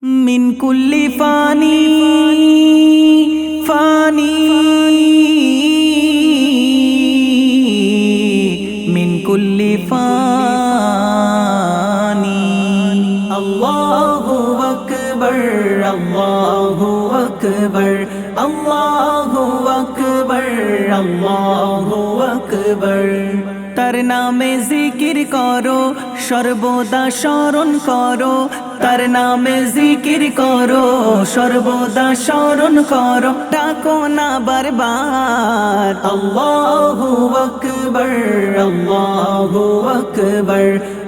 মিন কুল্লি funny funny মিন কুল্লি funny আল্লাহু আকবার আল্লাহু আকবার আল্লাহু আকবার আল্লাহু আকবার তার নামে জিকির করো সর্বদা স্মরণ করো তার নামে জিকির করো সর্বদা স্মরণ করো ডাকো না বারবার আল্লাহু আকবার আল্লাহু আকবার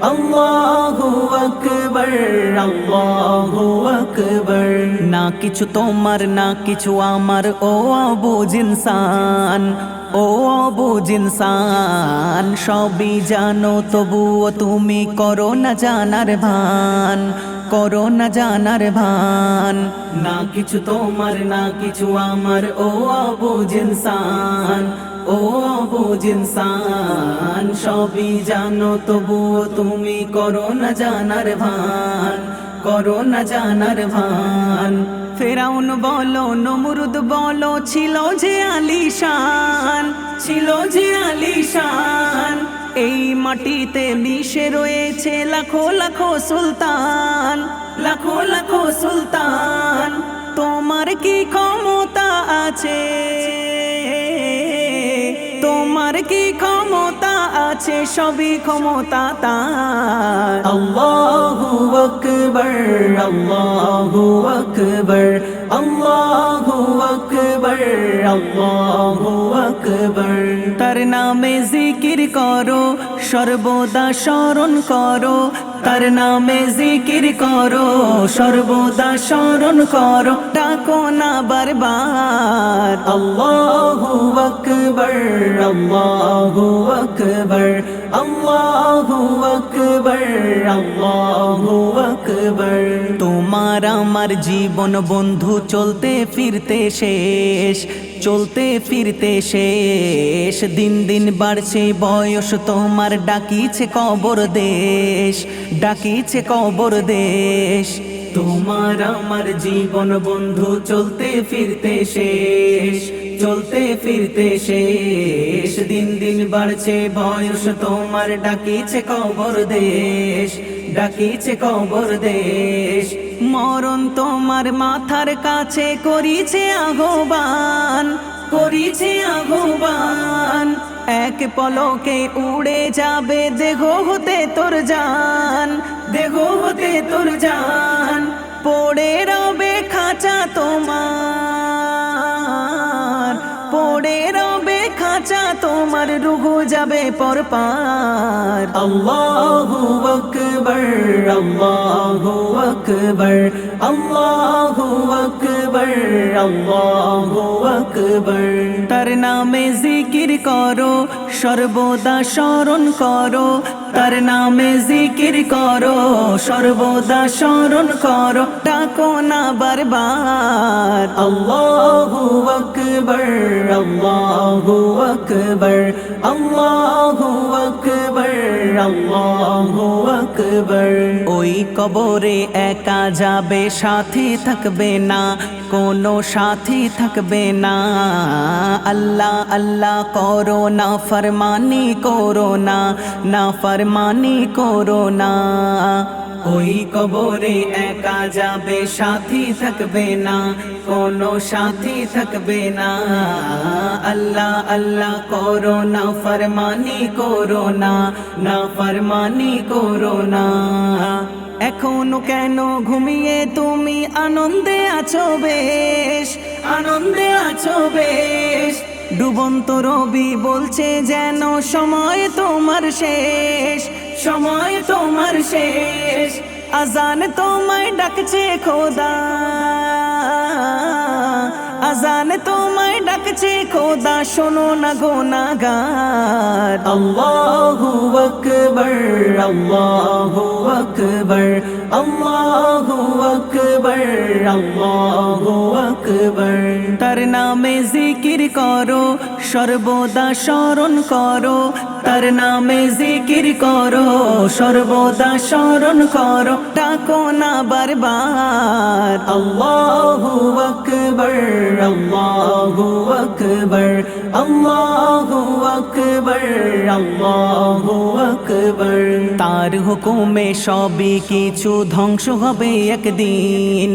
আল্লাহু আকবার আল্লাহু আকবার না কিছু তোমার না কিছু আমার ও অবুঝ ইনসান ও অবুঝ ইনসান সবই জানো তবুও তুমি করো না জানার ভান করো না জানার ভান না কিছু তোমার না কিছু আমার ও অবুঝ ইনসান ও অবুঝ ইনসান সবই জানো তবুও তুমি করো না জানার ভান করো না জানার ভান ফেরাউন বলো নমরুদ বলো ছিল যে আলিশান ছিল যে আলিশান এই মাটিতে মিশে রয়েছে লাখো লাখো সুলতান লাখো লাখো সুলতান তোমার কি ক্ষমতা আছে তোমার কি ক্ষমতা আছে সবই ক্ষমতা তার আল্লাহু আকবার আল্লাহু আকবার আল্লাহু আকবার আল্লাহু আকবার তার নামে জিকির করো সর্বদা স্মরণ করো তার নামে জিকির করো সর্বদা স্মরণ করো ডাকো না বারবার আল্লাহু আকবার আল্লাহু আকবার আল্লাহু আকবার আল্লাহু আকবার তোমার আমার জীবন বন্ধু চলতে ফিরতে শেষ চলতে ফিরতে শেষ দিন দিন বাড়ছে বয়স তোমার ডাকিছে কবর দেশ ডাকিছে কবর দেশ তোমার আমার জীবন বন্ধু চলতে ফিরতে শেষ চলতে ফিরতে শেষ দিন দিন বাড়ছে বয়স তোমার ডাকিছে কবর দেশ ডাকিছে কবর দেশ মরণ তোমার মাথার কাছে করিছে আহ্বান করিছে আহ্বান এক পলকে উড়ে যাবে দেহ হতে তোর জান দেহ হতে তোর জান পড়ে রবে খাঁচা তোমার পড়ে রবে খাঁচা তোমার রুহু যাবে পরপার আল্লাহু আকবার আল্লাহু আকবার আল্লাহু আকবার আল্লাহু আকবার তার নামে জিকির করো সর্বদা স্মরণ করো তার নামে জিকির করো সর্বদা স্মরণ করো ডাকো না বারবার আল্লাহু আকবার আল্লাহু আকবার আল্লাহু আকবার আল্লাহু আকবার ওই কবরে একা যাবে সাথী থাকবে না কোনো সাথী থাকবে না আল্লাহ আল্লাহ করো না ফরমানি করো না না ফরমানি করো না ওই কবরে একা যাবে সাথী থাকবে না কোনো সাথী থাকবে না আল্লাহ আল্লাহ করো না ফরমানি করো না না ফরমানি করো না এখনো কেন ঘুমিয়ে তুমি আনন্দে আছো বেশ আনন্দে আছো বেশ ডুবন্ত রবি বলছে যেন সময় তোমার শেষ সময় তোমার শেষ আজান তোমায় ডাকছে খোদা আজান তোমায় ডাকছে খোদা শোনো না গুনাহগার আল্লাহু আকবার আল্লাহু আকবার আল্লাহু আকবার আল্লাহু আকবার তার নামে জিকির করো সর্বদা স্মরণ করো তার নামে জিকির করো, সর্বদা স্মরণ করো, ডাকো না বারবার। আল্লাহু আকবার, আল্লাহু আকবার, আল্লাহু আকবার, আল্লাহু আকবার। তার হুকুমে সবই কিছু ধ্বংস হবে একদিন,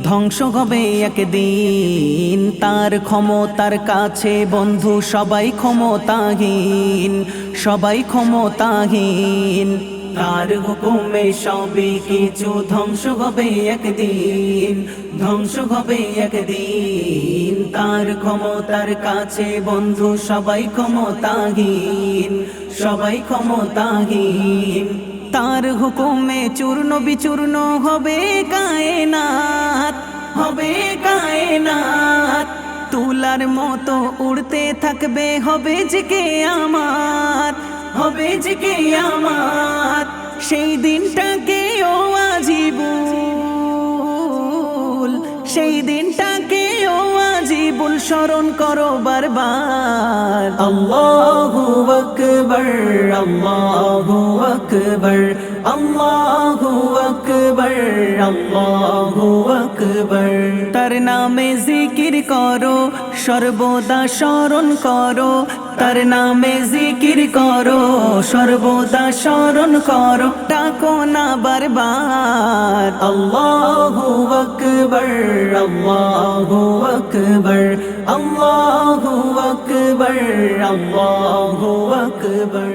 ধ্বংস হবে একদিন। তার ক্ষমতার কাছে বন্ধু সবাই ক্ষমতাহীন, সবাই ক্ষমতাহীন। তার হুকুমে সবই কিছু ধ্বংস হবে একদিন, ধ্বংস হবে একদিন। তার ক্ষমতার কাছে বন্ধু সবাই ক্ষমতাহীন, সবাই ক্ষমতাহীন। তার হুকুমে চূর্ণ বিচূর্ণ হবে কায়নাত, হবে কায়নাত। তুলার মতো উড়তে থাকবে, হবে যে কিয়ামত, হবে যে কিয়ামত। সেই দিনটাকে ও আজিবুল, সেই দিনটাকে ও আজিবুল স্মরণ করো বারবার। আল্লাহু আকবার, আল্লাহু আকবার, আল্লাহু আকবার, আল্লাহু আকবার। তার নামে জিকির করো, সর্বদা স্মরণ করো, তার নামে জিকির করো, সর্বদা স্মরণ করো, ডাকো না বারবার। আল্লাহু আকবার, আল্লাহু আকবার, আল্লাহু আকবার, আল্লাহু আকবার।